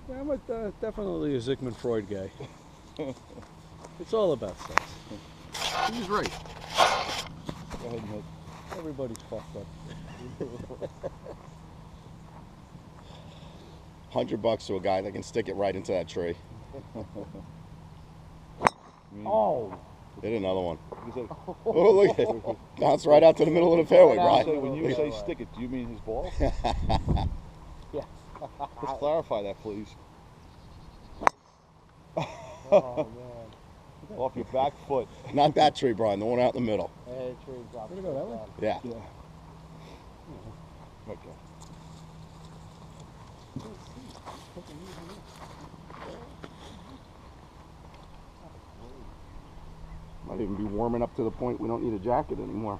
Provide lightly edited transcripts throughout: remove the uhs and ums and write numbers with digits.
Yeah, I'm definitely a Sigmund Freud guy. It's all about sex. He's right. Go ahead and hit. Everybody's fucked up. $100 to a guy that can stick it right into that tree. Oh. Hit another one. Oh, look at it. Bounced right out to the middle of the fairway, Brian. When you say stick it, do you mean his ball? Yeah. Let's clarify that, please. Oh, man. Off your back foot. Not that tree, Brian. The one out in the middle. Hey, tree dropped. Gonna go that way? Yeah. Yeah. Okay. Might even be warming up to the point we don't need a jacket anymore.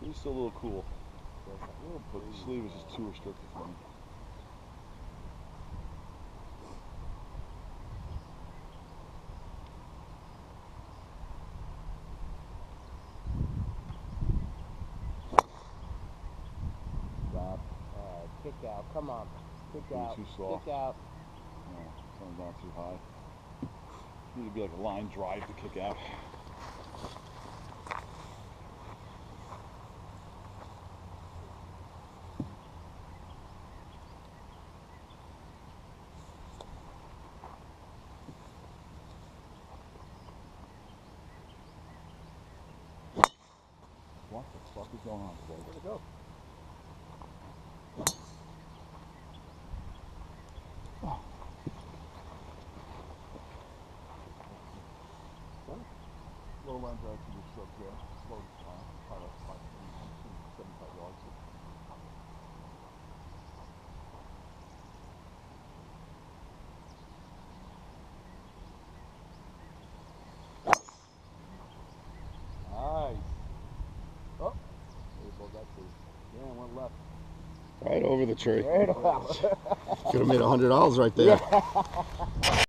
He's still a little cool. But the sleeve is just too restricted for me. Drop. Kick out. Come on. Kick out. Too soft. Kick out. No, coming down too high. Need to be like a line drive to kick out. What the fuck is going on today? Where'd it go? Low line drive to the stroke there. Slow pilot 75 yards. Nice. Oh. There goes that tree. Yeah, one left. Right over the tree. Right about. Could have made $100 right there. Yeah.